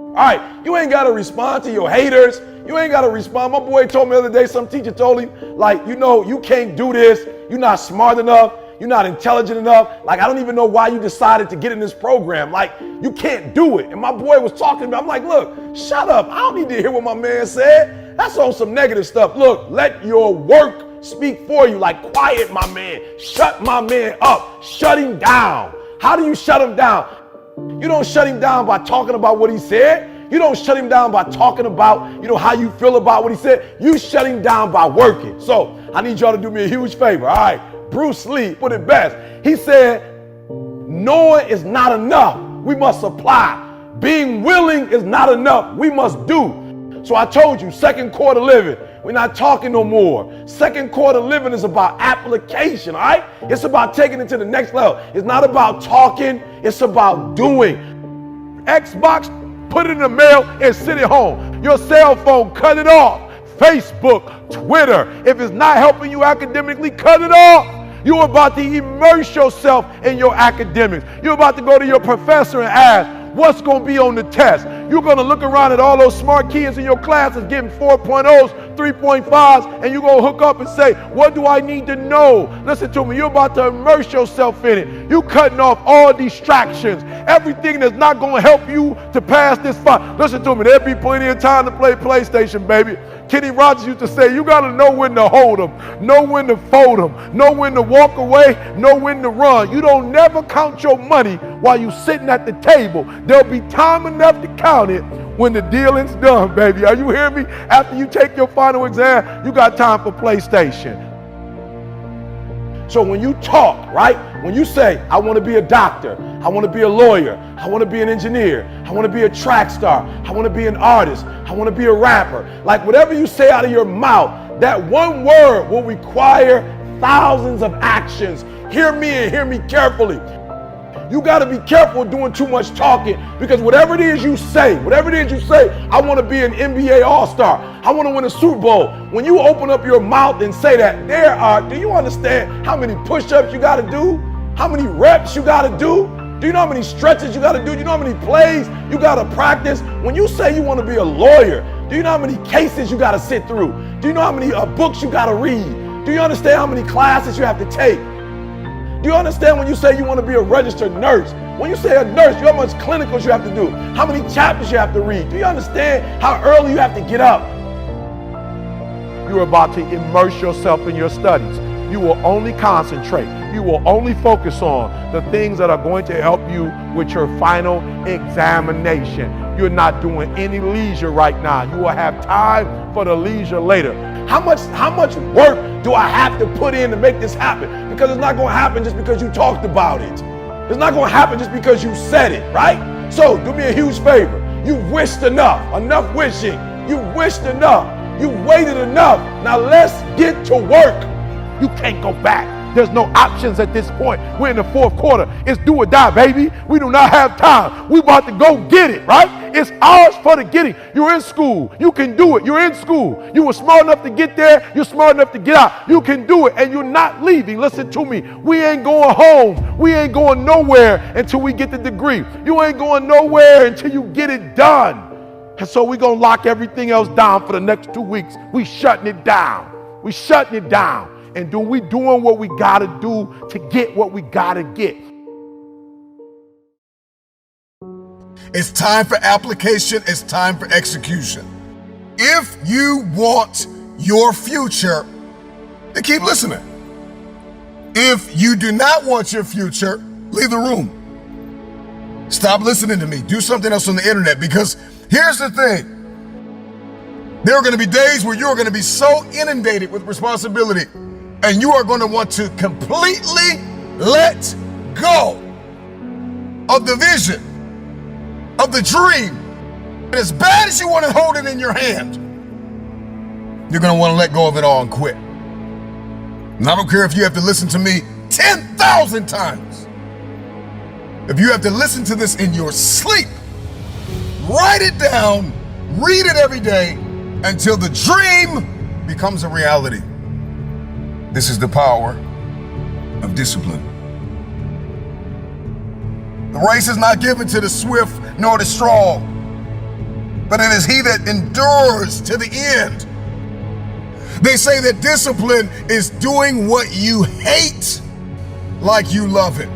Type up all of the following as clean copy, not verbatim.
All right, you ain't got to respond to your haters. You ain't got to respond. My boy told me the other day, some teacher told him, like, you know, you can't do this. You're not smart enough. You're not intelligent enough. Like, I don't even know why you decided to get in this program. Like, you can't do it. And my boy was talking to me. I'm like, look, shut up. I don't need to hear what my man said. That's on some negative stuff. Look, let your work speak for you. Like, quiet my man. Shut my man up. Shut him down. How do you shut him down? You don't shut him down by talking about what he said. You don't shut him down by talking about, how you feel about what he said. You shut him down by working. So I need y'all to do me a huge favor. All right. Bruce Lee put it best. He said, knowing is not enough. We must apply. Being willing is not enough. We must do. So I told you, second quarter living. We're not talking no more. Second quarter living is about application, all right? It's about taking it to the next level. It's not about talking. It's about doing. Xbox, put it in the mail and sit at home. Your cell phone, cut it off. Facebook, Twitter, if it's not helping you academically, cut it off. You're about to immerse yourself in your academics. You're about to go to your professor and ask, what's going to be on the test? You're going to look around at all those smart kids in your classes getting 4.0s, 3.5s, and you're going to hook up and say, what do I need to know? Listen to me. You're about to immerse yourself in it. You're cutting off all distractions, everything that's not going to help you to pass this fight. Listen to me. There'll be plenty of time to play PlayStation, baby. Kenny Rogers used to say, you got to know when to hold them, know when to fold them, know when to walk away, know when to run. You don't never count your money while you're sitting at the table. There'll be time enough to count it when the dealing's done, baby. Are you hearing me? After you take your final exam, you got time for PlayStation. So when you talk, right? When you say, I want to be a doctor, I want to be a lawyer, I want to be an engineer, I want to be a track star, I want to be an artist, I want to be a rapper. Like whatever you say out of your mouth, that one word will require thousands of actions. Hear me and hear me carefully. You got to be careful doing too much talking, because whatever it is you say, I want to be an NBA All-Star, I want to win a Super Bowl. When you open up your mouth and say that, do you understand how many push-ups you got to do? How many reps you got to do? Do you know how many stretches you got to do? Do you know how many plays you got to practice? When you say you want to be a lawyer, do you know how many cases you got to sit through? Do you know how many books you got to read? Do you understand how many classes you have to take? Do you understand when you say you want to be a registered nurse? When you say a nurse, you know how much clinicals you have to do, how many chapters you have to read. Do you understand how early you have to get up? You're about to immerse yourself in your studies. You will only concentrate. You will only focus on the things that are going to help you with your final examination. You're not doing any leisure right now. You will have time for the leisure later. How much work do I have to put in to make this happen? Because it's not going to happen just because you talked about it. It's not going to happen just because you said it, right? So do me a huge favor. You've wished enough wishing. You've wished enough. You've waited enough. Now let's get to work. You can't go back. There's no options at this point. We're in the fourth quarter. It's do or die, baby. We do not have time. We about to go get it, right? It's ours for the getting. You're in school. You can do it. You're in school. You were smart enough to get there. You're smart enough to get out. You can do it, and you're not leaving. Listen to me. We ain't going home. We ain't going nowhere until we get the degree. You ain't going nowhere until you get it done. And so we're going to lock everything else down for the next 2 weeks. We shutting it down. We shutting it down. And we doing what we got to do to get what we got to get. It's time for application. It's time for execution. If you want your future, then keep listening. If you do not want your future, leave the room. Stop listening to me. Do something else on the internet, because here's the thing. There are going to be days where you're going to be so inundated with responsibility, and you are going to want to completely let go of the vision, of the dream. And as bad as you want to hold it in your hand, you're going to want to let go of it all and quit. And I don't care if you have to listen to me 10,000 times. If you have to listen to this in your sleep, write it down, read it every day until the dream becomes a reality. This is the power of discipline. The race is not given to the swift nor the strong, but it is he that endures to the end. They say that discipline is doing what you hate like you love it.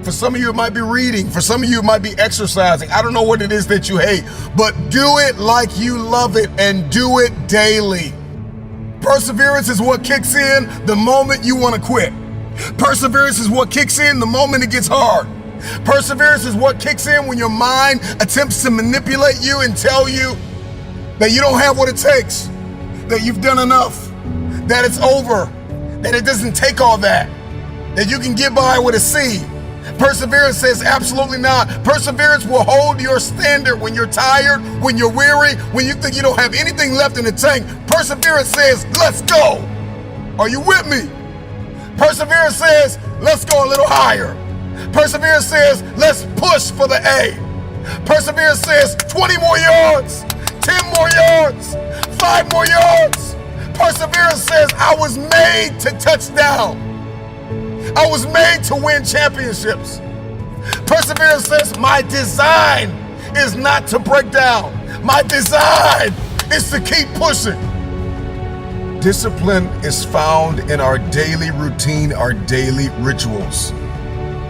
For some of you, it might be reading. For some of you, it might be exercising. I don't know what it is that you hate, but do it like you love it and do it daily. Perseverance is what kicks in the moment you want to quit. Perseverance is what kicks in the moment it gets hard. Perseverance is what kicks in when your mind attempts to manipulate you and tell you that you don't have what it takes, that you've done enough, that it's over, that it doesn't take all that you can get by with a C. Perseverance says absolutely not. Perseverance will hold your standard when you're tired, when you're weary, when you think you don't have anything left in the tank. Perseverance says, let's go. Are you with me? Perseverance says, let's go a little higher. Perseverance says, let's push for the A. Perseverance says, 20 more yards, 10 more yards, 5 more yards. Perseverance says, I was made to touch down. I was made to win championships. Perseverance says, my design is not to break down. My design is to keep pushing. Discipline is found in our daily routine, our daily rituals.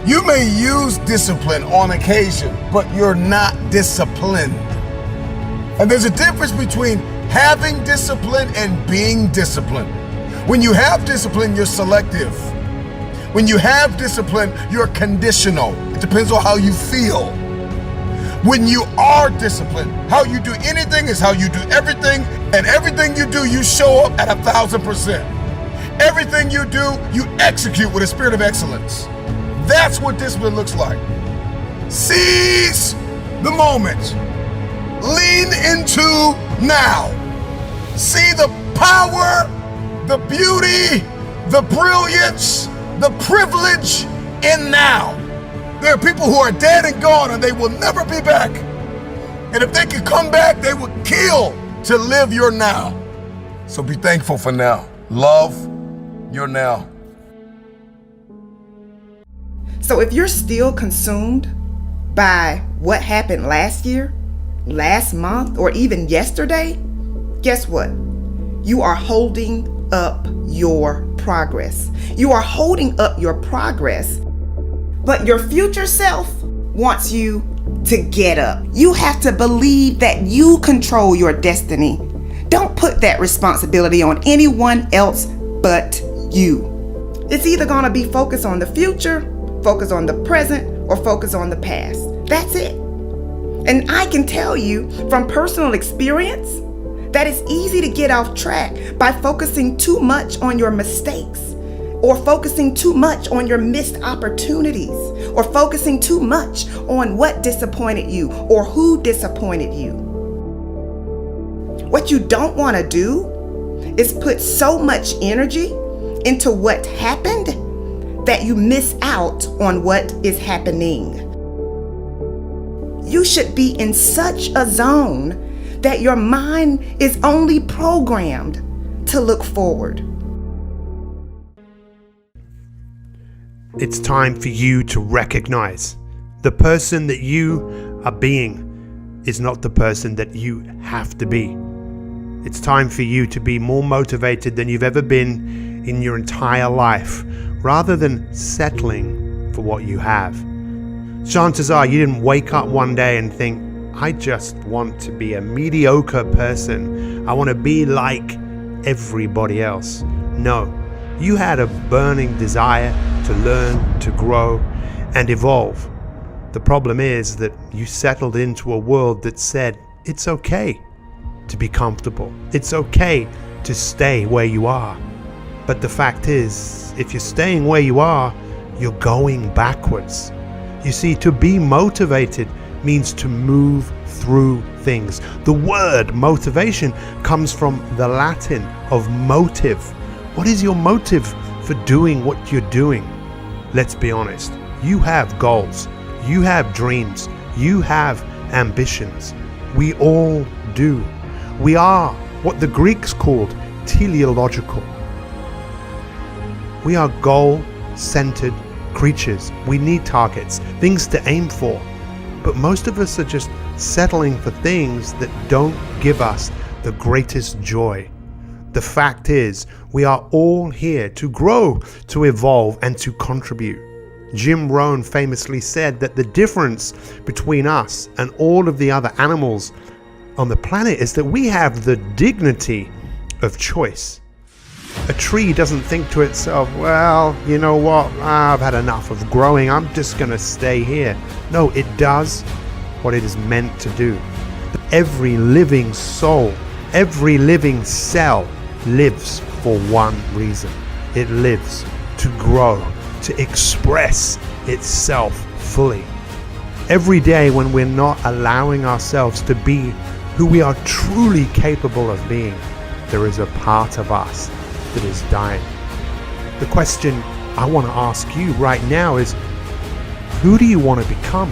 You may use discipline on occasion, but you're not disciplined. And there's a difference between having discipline and being disciplined. When you have discipline, you're selective. When you have discipline, you're conditional. It depends on how you feel. When you are disciplined, how you do anything is how you do everything, and everything you do, you show up at 1,000%. Everything you do, you execute with a spirit of excellence. That's what discipline looks like. Seize the moment. Lean into now. See the power, the beauty, the brilliance, the privilege in now. There are people who are dead and gone and they will never be back. And if they could come back, they would kill to live your now. So be thankful for now. Love your now. So if you're still consumed by what happened last year, last month, or even yesterday, guess what? You are holding up your progress. You are holding up your progress, but your future self wants you to get up. You have to believe that you control your destiny. Don't put that responsibility on anyone else but you. It's either going to be focused on the future, focus on the present, or focus on the past. That's it. And I can tell you from personal experience that it's easy to get off track by focusing too much on your mistakes, or focusing too much on your missed opportunities, or focusing too much on what disappointed you or who disappointed you. What you don't want to do is put so much energy into what happened that you miss out on what is happening. You should be in such a zone that your mind is only programmed to look forward. It's time for you to recognize the person that you are being is not the person that you have to be. It's time for you to be more motivated than you've ever been in your entire life, rather than settling for what you have. Chances are you didn't wake up one day and think, I just want to be a mediocre person. I want to be like everybody else. No, you had a burning desire to learn, to grow, and evolve. The problem is that you settled into a world that said it's okay to be comfortable. It's okay to stay where you are. But the fact is, if you're staying where you are, you're going backwards. You see, to be motivated means to move through things. The word motivation comes from the Latin of motive. What is your motive for doing what you're doing? Let's be honest. You have goals. You have dreams. You have ambitions. We all do. We are what the Greeks called teleological. We are goal-centered creatures. We need targets, things to aim for. But most of us are just settling for things that don't give us the greatest joy. The fact is, we are all here to grow, to evolve, and to contribute. Jim Rohn famously said that the difference between us and all of the other animals on the planet is that we have the dignity of choice. A tree doesn't think to itself, well, you know what, I've had enough of growing, I'm just going to stay here. No, it does what it is meant to do. Every living soul, every living cell lives for one reason. It lives to grow, to express itself fully. Every day when we're not allowing ourselves to be who we are truly capable of being, there is a part of us that is dying. The question I want to ask you right now is, who do you want to become?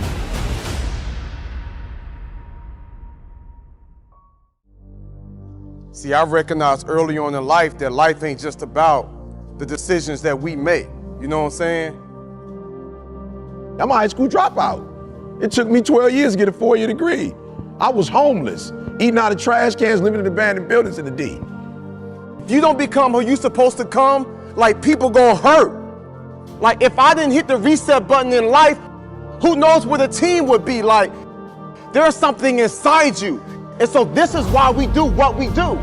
See, I recognized early on in life that life ain't just about the decisions that we make. You know what I'm saying? I'm a high school dropout. It took me 12 years to get a 4-year degree. I was homeless, eating out of trash cans, living in abandoned buildings in the D. If you don't become who you supposed to come, like, people gonna hurt. Like, if I didn't hit the reset button in life, who knows what a team would be like. There's something inside you. And so this is why we do what we do.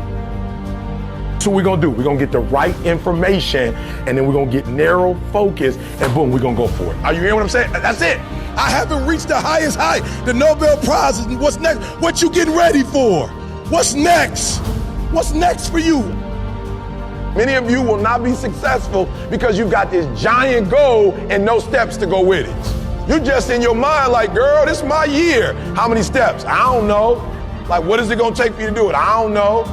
That's what we're gonna do. We're gonna get the right information, and then we're gonna get narrow focus, and boom, we're gonna go for it. Are you hearing what I'm saying? That's it. I haven't reached the highest height, the Nobel Prizes, and what's next? What you getting ready for? What's next? What's next for you? Many of you will not be successful because you've got this giant goal and no steps to go with it. You're just in your mind like, girl, this is my year. How many steps? I don't know. Like, what is it gonna take for you to do it? I don't know.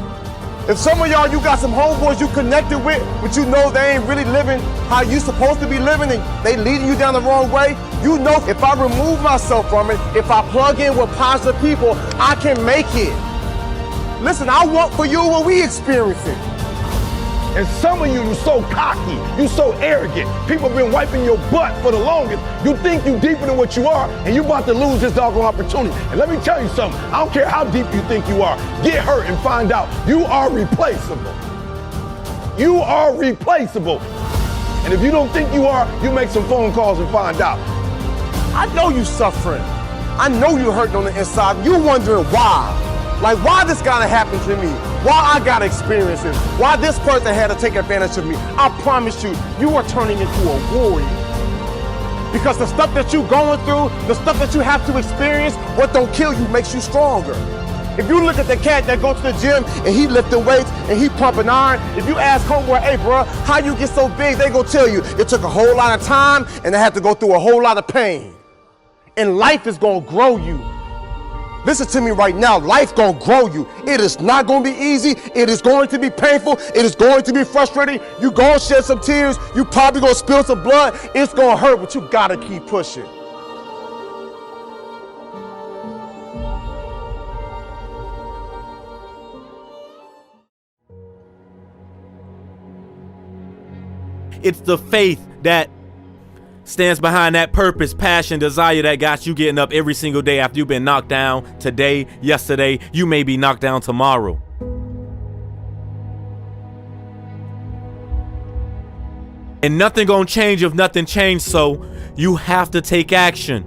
If some of y'all, you got some homeboys you connected with, but you know they ain't really living how you supposed to be living and they leading you down the wrong way, you know if I remove myself from it, if I plug in with positive people, I can make it. Listen, I want for you what we experiencing. And some of you so cocky, you so arrogant. People have been wiping your butt for the longest. You think you deeper than what you are, and you're about to lose this doggone opportunity. And let me tell you something, I don't care how deep you think you are, get hurt and find out you are replaceable. You are replaceable. And if you don't think you are, you make some phone calls and find out. I know you suffering. I know you hurting on the inside. You wondering why. Like, why this gotta happen to me? Why I gotta experience this? Why this person had to take advantage of me? I promise you, you are turning into a warrior. Because the stuff that you're going through, the stuff that you have to experience, what don't kill you makes you stronger. If you look at the cat that goes to the gym and he lifting weights and he pumping iron, if you ask homeboy, hey bro, how you get so big? They gonna tell you it took a whole lot of time and they had to go through a whole lot of pain. And life is gonna grow you. Listen to me right now, life gonna grow you. It is not gonna be easy. It is going to be painful. It is going to be frustrating. You gonna shed some tears. You probably gonna spill some blood. It's gonna hurt, but you gotta keep pushing. It's the faith that stands behind that purpose, passion, desire that got you getting up every single day after you've been knocked down today, yesterday. You may be knocked down tomorrow. And nothing gonna change if nothing changed, so you have to take action.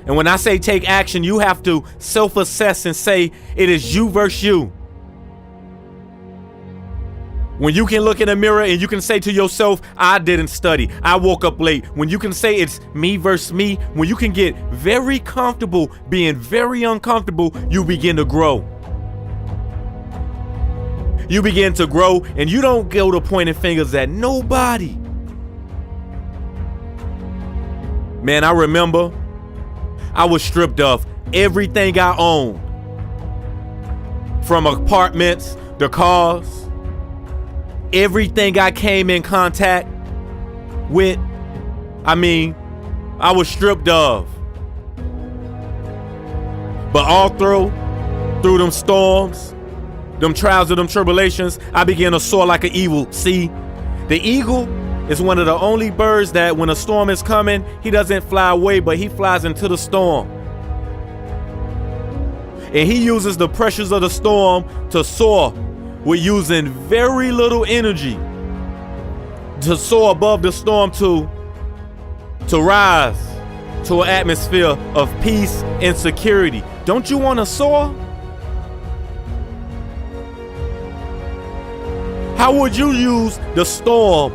And when I say take action, you have to self-assess and say it is you versus you. When you can look in the mirror and you can say to yourself, I didn't study, I woke up late. When you can say it's me versus me, when you can get very comfortable being very uncomfortable, you begin to grow. You begin to grow and you don't go to pointing fingers at nobody. Man, I remember I was stripped of everything I owned. From apartments, the cars, everything I came in contact with, I was stripped of. But all through them storms, them trials and them tribulations, I began to soar like an eagle. See, the eagle is one of the only birds that when a storm is coming, he doesn't fly away, but he flies into the storm. and he uses the pressures of the storm to soar with using very little energy to soar above the storm to rise to an atmosphere of peace and security. Don't you want to soar? How would you use the storm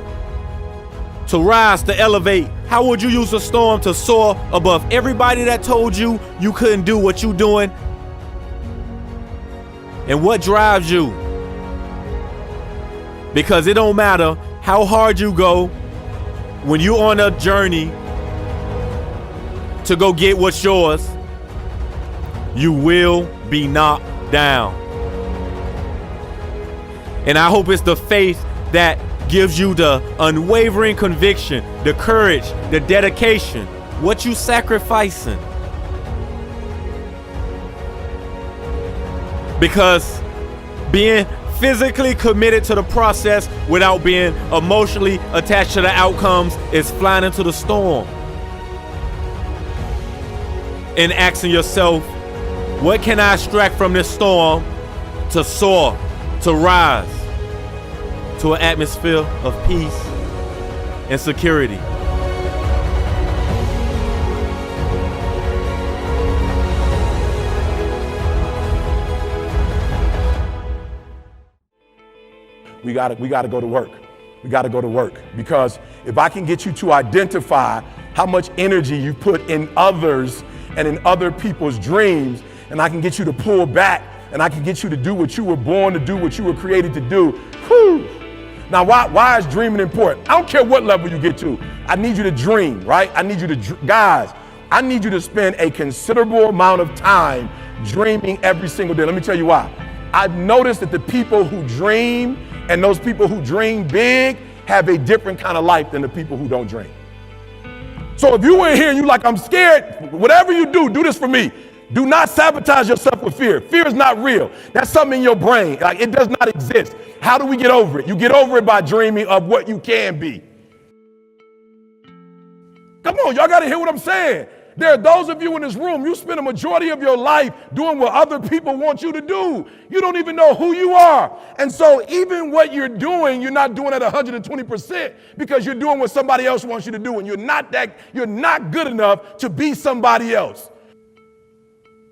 to rise, to elevate? How would you use the storm to soar above everybody that told you you couldn't do what you're doing? And what drives you? Because it don't matter how hard you go when you're on a journey to go get what's yours, you will be knocked down. And I hope it's the faith that gives you the unwavering conviction, the courage, the dedication, what you sacrificing. Because being physically committed to the process without being emotionally attached to the outcomes is flying into the storm. And asking yourself, what can I extract from this storm to soar, to rise to an atmosphere of peace and security? We gotta go to work. We gotta go to work, because if I can get you to identify how much energy you put in others and in other people's dreams, and I can get you to pull back, and I can get you to do what you were born to do, what you were created to do. Whew. Now, why is dreaming important? I don't care what level you get to. I need you to dream, right? I need you to, guys, I need you to spend a considerable amount of time dreaming every single day. Let me tell you why. I've noticed that the people who dream and those people who dream big have a different kind of life than the people who don't dream. So if you were here and you like, I'm scared, whatever you do this for me. Do not sabotage yourself with fear. Fear is not real. That's something in your brain. Like, it does not exist. How do we get over it? You get over it by dreaming of what you can be. Come on, y'all got to hear what I'm saying. There are those of you in this room, you spend a majority of your life doing what other people want you to do. You don't even know who you are. And so even what you're doing, you're not doing at 120% because you're doing what somebody else wants you to do. And you're not good enough to be somebody else.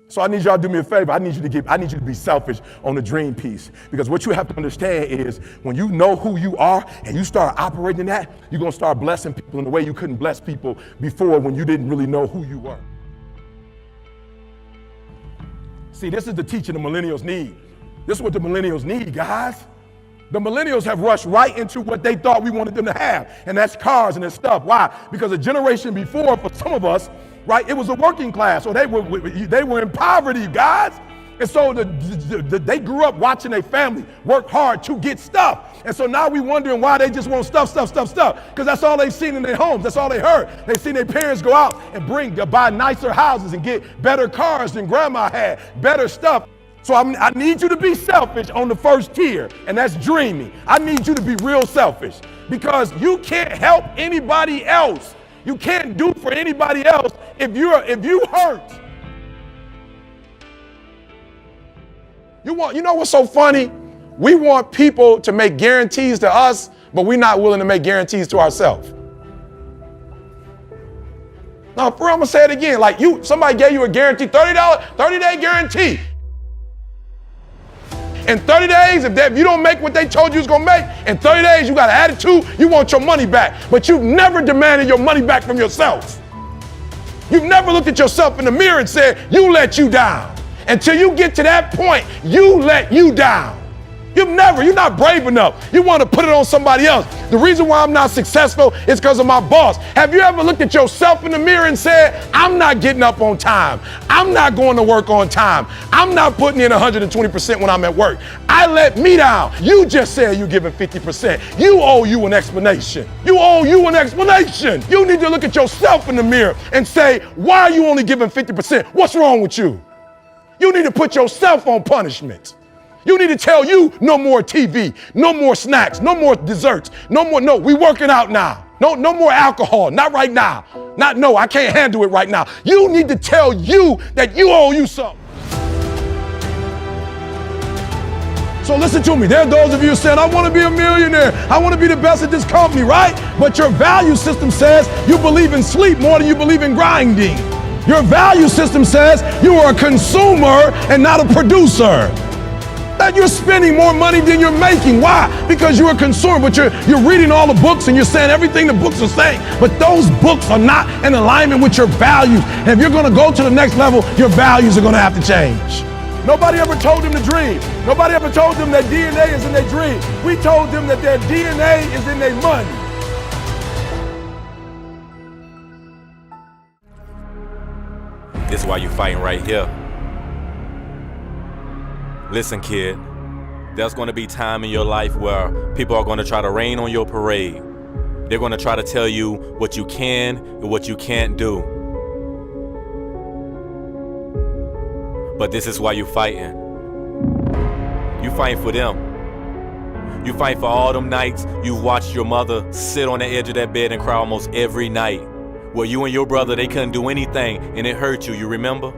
So I need y'all to do me a favor. I need you to be selfish on the dream piece, because what you have to understand is when you know who you are and you start operating that, you're going to start blessing people in a way you couldn't bless people before when you didn't really know who you were. See, this is the teaching the millennials need. This is what the millennials need, guys. The millennials have rushed right into what they thought we wanted them to have, and that's cars and that stuff. Why? Because a generation before, for some of us, right, it was a working class, or they were in poverty, guys. And so they grew up watching their family work hard to get stuff. And so now we wondering why they just want stuff, because that's all they've seen in their homes. That's all they heard. They've seen their parents go out and buy nicer houses and get better cars than grandma had, better stuff. So I need you to be selfish on the first tier, and that's dreaming. I need you to be real selfish, because you can't help anybody else. You can't do for anybody else if you hurt. You know what's so funny? We want people to make guarantees to us, but we're not willing to make guarantees to ourselves. Now, for real, I'm gonna say it again. Like somebody gave you a guarantee, $30, 30-day guarantee. In 30 days, if you don't make what they told you was gonna make, in 30 days you got an attitude, you want your money back. But you've never demanded your money back from yourself. You've never looked at yourself in the mirror and said, you let you down. Until you get to that point, you let you down. You're not brave enough. You want to put it on somebody else. The reason why I'm not successful is because of my boss. Have you ever looked at yourself in the mirror and said, I'm not getting up on time. I'm not going to work on time. I'm not putting in 120% when I'm at work. I let me down. You just said you're giving 50%. You owe you an explanation. You owe you an explanation. You need to look at yourself in the mirror and say, why are you only giving 50%? What's wrong with you? You need to put yourself on punishment. You need to tell you no more TV, no more snacks, no more desserts, no, we working out now. No more alcohol, not right now. I can't handle it right now. You need to tell you that you owe you something. So listen to me. There are those of you saying, I want to be a millionaire. I want to be the best at this company, right? But your value system says you believe in sleep more than you believe in grinding. Your value system says you are a consumer and not a producer. That you're spending more money than you're making. Why? Because you're a consumer, but you're reading all the books and you're saying everything the books are saying. But those books are not in alignment with your values. And if you're going to go to the next level, your values are going to have to change. Nobody ever told them to dream. Nobody ever told them that DNA is in their dream. We told them that their DNA is in their money. This is why you fighting right here. Listen, kid, there's going to be time in your life where people are going to try to rain on your parade. They're going to try to tell you what you can and what you can't do. But this is why you're fighting. You fighting for them. You fight for all them nights you've watched your mother sit on the edge of that bed and cry almost every night. Where you and your brother, they couldn't do anything and it hurt you, you remember?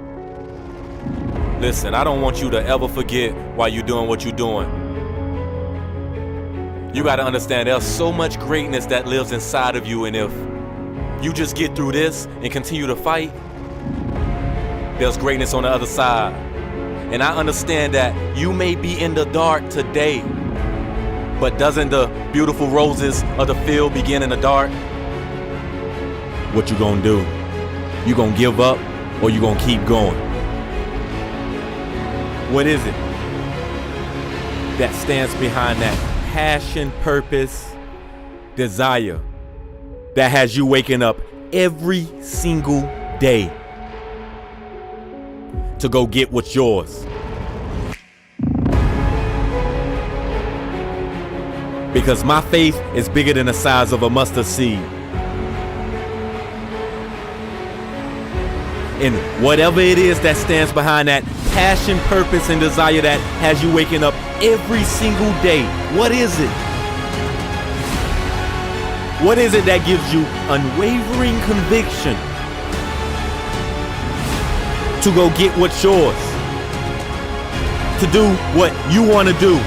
Listen, I don't want you to ever forget why you're doing what you're doing. You gotta understand there's so much greatness that lives inside of you, and if you just get through this and continue to fight, there's greatness on the other side. And I understand that you may be in the dark today, but doesn't the beautiful roses of the field begin in the dark? What you gonna do? You gonna give up or you gonna keep going? What is it that stands behind that passion, purpose, desire that has you waking up every single day to go get what's yours? Because my faith is bigger than the size of a mustard seed. And whatever it is that stands behind that passion, purpose, and desire that has you waking up every single day, what is it? What is it that gives you unwavering conviction to go get what's yours? To do what you want to do?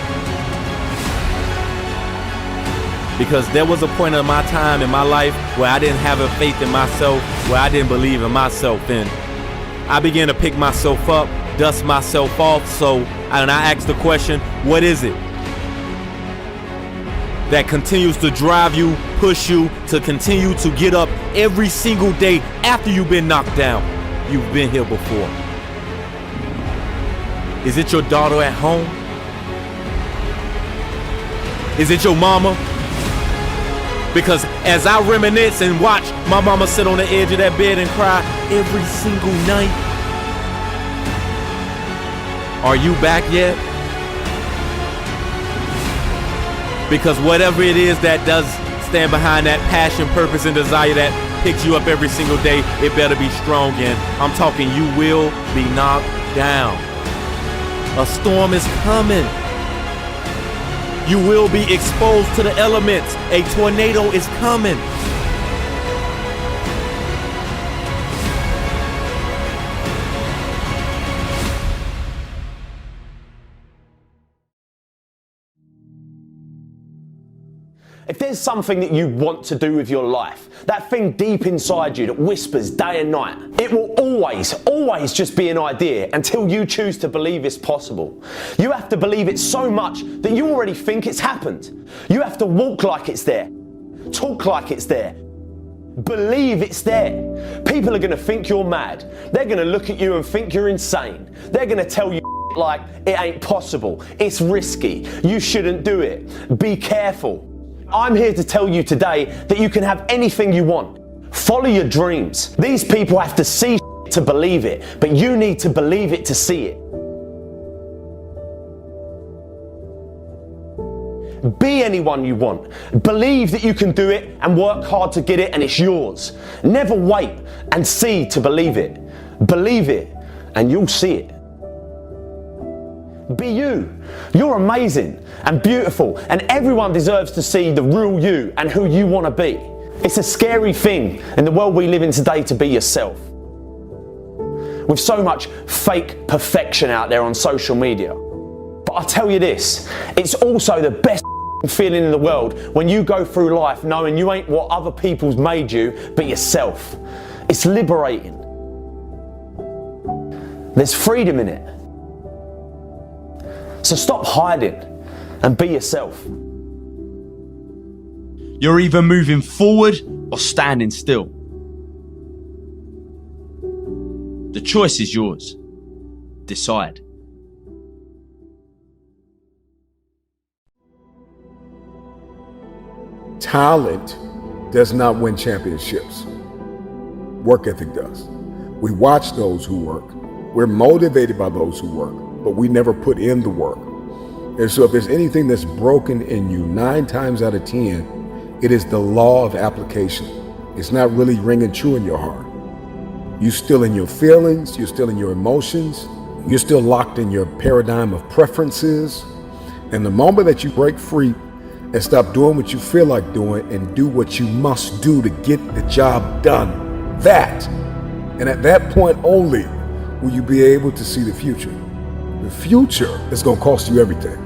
Because there was a point in my time in my life where I didn't have a faith in myself, where I didn't believe in myself, and I began to pick myself up, dust myself off, and I asked the question, what is it that continues to drive you, push you to continue to get up every single day after you've been knocked down? You've been here before. Is it your daughter at home? Is it your mama? Because as I reminisce and watch my mama sit on the edge of that bed and cry every single night, are you back yet? Because whatever it is that does stand behind that passion, purpose, and desire that picks you up every single day, it better be strong. And I'm talking, you will be knocked down. A storm is coming. You will be exposed to the elements. A tornado is coming. If there's something that you want to do with your life, that thing deep inside you that whispers day and night, it will always just be an idea until you choose to believe it's possible. You have to believe it so much that you already think it's happened. You have to walk like it's there, talk like it's there, believe it's there. People are going to think you're mad. They're going to look at you and think you're insane. They're going to tell you like it ain't possible, it's risky, you shouldn't do it, be careful. I'm here to tell you today that you can have anything you want. Follow your dreams. These people have to see to believe it, but you need to believe it to see it. Be anyone you want. Believe that you can do it and work hard to get it, and it's yours. Never wait and see to believe it. Believe it and you'll see it. Be you. You're amazing and beautiful, and everyone deserves to see the real you and who you want to be. It's a scary thing in the world we live in today to be yourself. With so much fake perfection out there on social media. But I'll tell you this, it's also the best feeling in the world when you go through life knowing you ain't what other people's made you, but yourself. It's liberating. There's freedom in it. So stop hiding and be yourself. You're either moving forward or standing still. The choice is yours. Decide. Talent does not win championships. Work ethic does. We watch those who work. We're motivated by those who work, but we never put in the work. And so if there's anything that's broken in you, 9 times out of 10, it is the law of application. It's not really ringing true in your heart. You're still in your feelings, you're still in your emotions, you're still locked in your paradigm of preferences. And the moment that you break free and stop doing what you feel like doing and do what you must do to get the job done, and at that point only will you be able to see the future. The future is going to cost you everything.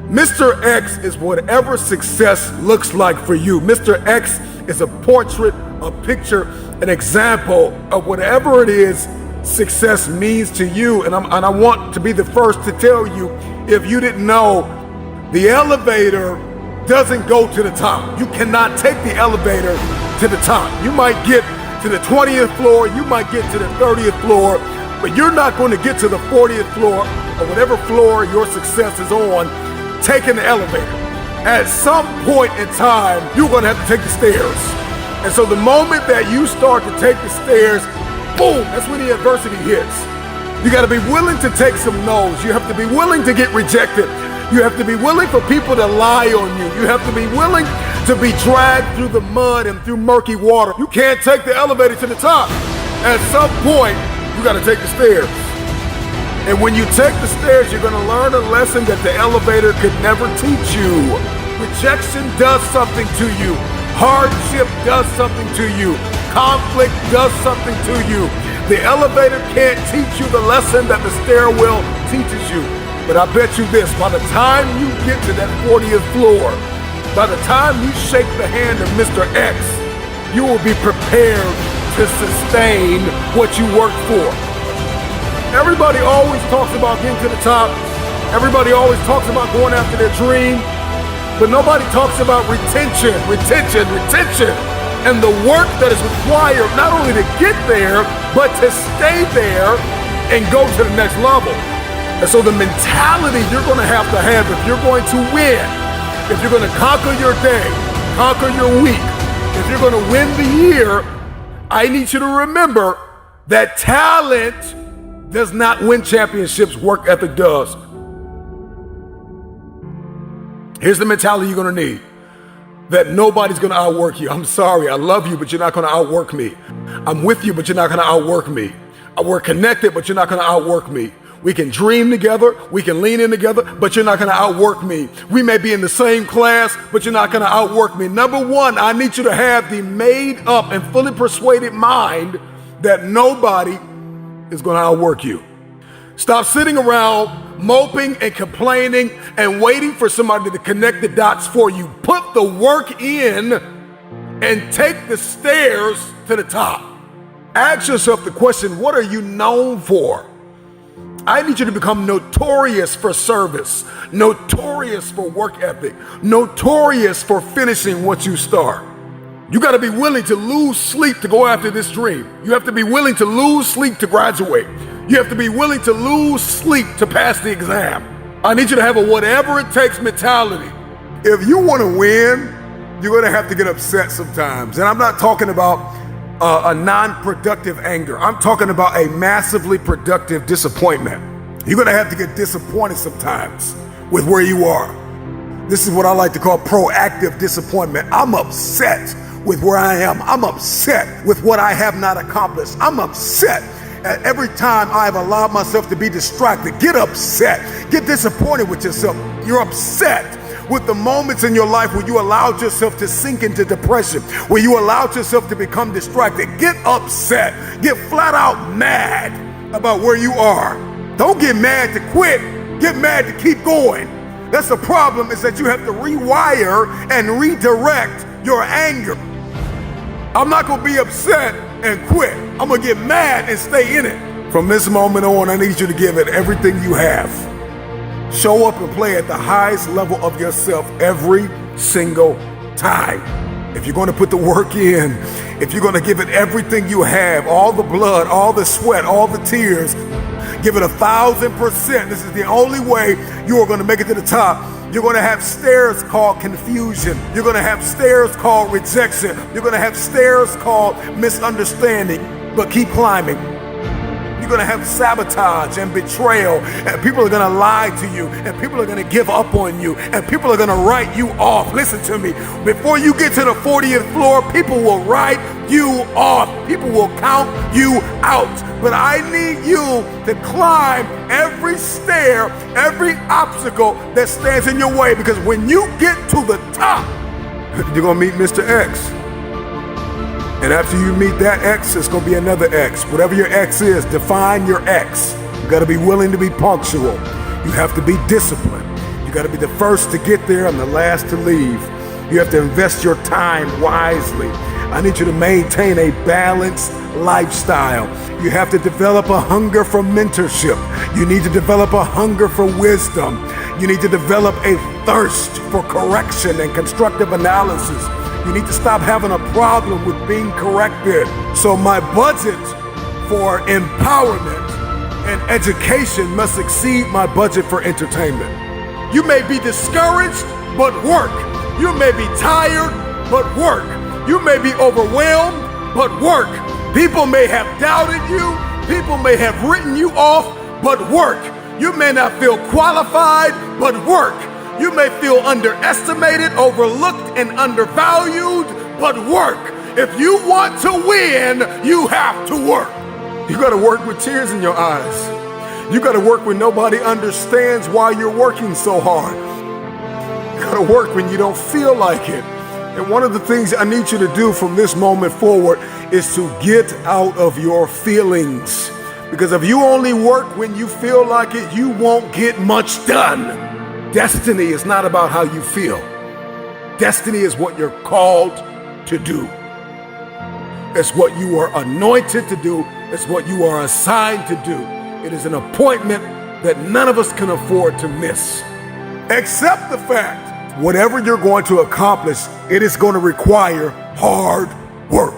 Mr. X is whatever success looks like for you. Mr. X is a portrait, a picture, an example of whatever it is success means to you. And I want to be the first to tell you, if you didn't know, the elevator doesn't go to the top. You cannot take the elevator to the top. You might get to the 20th floor, you might get to the 30th floor, but you're not going to get to the 40th floor or whatever floor your success is on taking the elevator. At some point in time, you're going to have to take the stairs. And so the moment that you start to take the stairs, boom, that's when the adversity hits. You got to be willing to take some no's. You have to be willing to get rejected. You have to be willing for people to lie on you. You have to be willing to be dragged through the mud and through murky water. You can't take the elevator to the top. At some point, you got to take the stairs. And when you take the stairs, you're going to learn a lesson that the elevator could never teach you. Rejection does something to you. Hardship does something to you. Conflict does something to you. The elevator can't teach you the lesson that the stairwell teaches you. But I bet you this, by the time you get to that 40th floor, by the time you shake the hand of Mr. X, you will be prepared to sustain what you worked for. Everybody always talks about getting to the top. Everybody always talks about going after their dream. But nobody talks about retention. And the work that is required not only to get there, but to stay there and go to the next level. And so the mentality you're going to have if you're going to win, if you're going to conquer your day, conquer your week, if you're going to win the year, I need you to remember that talent does not win championships, work ethic does. Here's the mentality you're going to need. That nobody's going to outwork you. I'm sorry, I love you, but you're not going to outwork me. I'm with you, but you're not going to outwork me. We're connected, but you're not going to outwork me. We can dream together, we can lean in together, but you're not going to outwork me. We may be in the same class, but you're not going to outwork me. Number one, I need you to have the made up and fully persuaded mind that nobody is going to outwork you. Stop sitting around moping and complaining and waiting for somebody to connect the dots for you. Put the work in and take the stairs to the top. Ask yourself the question, what are you known for? I need you to become notorious for service, notorious for work ethic, notorious for finishing what you start. You got to be willing to lose sleep to go after this dream. You have to be willing to lose sleep to graduate. You have to be willing to lose sleep to pass the exam. I need you to have a whatever it takes mentality. If you want to win, you're going to have to get upset sometimes. And I'm not talking about a non-productive anger. I'm talking about a massively productive disappointment. You're going to have to get disappointed sometimes with where you are. This is what I like to call proactive disappointment. I'm upset with where I am. I'm upset with what I have not accomplished. I'm upset at every time I've allowed myself to be distracted. Get upset. Get disappointed with yourself. You're upset with the moments in your life where you allowed yourself to sink into depression, where you allowed yourself to become distracted. Get upset. Get flat out mad about where you are. Don't get mad to quit. get mad to keep going. That's the problem, is that you have to rewire and redirect your anger. I'm not gonna be upset and quit. I'm gonna get mad and stay in it. From this moment on, I need you to give it everything you have. Show up and play at the highest level of yourself every single time. If you're going to put the work in, if you're going to give it everything you have, all the blood, all the sweat, all the tears, give it 1,000%. This is the only way you are going to make it to the top. You're going to have stairs called confusion. You're going to have stairs called rejection. You're going to have stairs called misunderstanding. But keep climbing. You're going to have sabotage and betrayal, and people are going to lie to you, and people are going to give up on you, and people are going to write you off. Listen to me. Before you get to the 40th floor, people will write you off. People will count you out. But I need you to climb every stair, every obstacle that stands in your way, because when you get to the top, you're going to meet Mr. X. And after you meet that X, it's going to be another X. Whatever your X is, define your X. You got to be willing to be punctual. You have to be disciplined. You got to be the first to get there and the last to leave. You have to invest your time wisely. I need you to maintain a balanced lifestyle. You have to develop a hunger for mentorship. You need to develop a hunger for wisdom. You need to develop a thirst for correction and constructive analysis. You need to stop having a problem with being corrected. So my budget for empowerment and education must exceed my budget for entertainment. You may be discouraged, but work. You may be tired, but work. You may be overwhelmed, but work. People may have doubted you. People may have written you off, but work. You may not feel qualified, but work. You may feel underestimated, overlooked, and undervalued, but work. If you want to win, you have to work. You gotta work with tears in your eyes. You gotta work when nobody understands why you're working so hard. You gotta work when you don't feel like it. And one of the things I need you to do from this moment forward is to get out of your feelings. Because if you only work when you feel like it, you won't get much done. Destiny is not about how you feel. Destiny is what you're called to do. It's what you are anointed to do. It's what you are assigned to do. It is an appointment that none of us can afford to miss. Accept the fact, whatever you're going to accomplish, it is going to require hard work.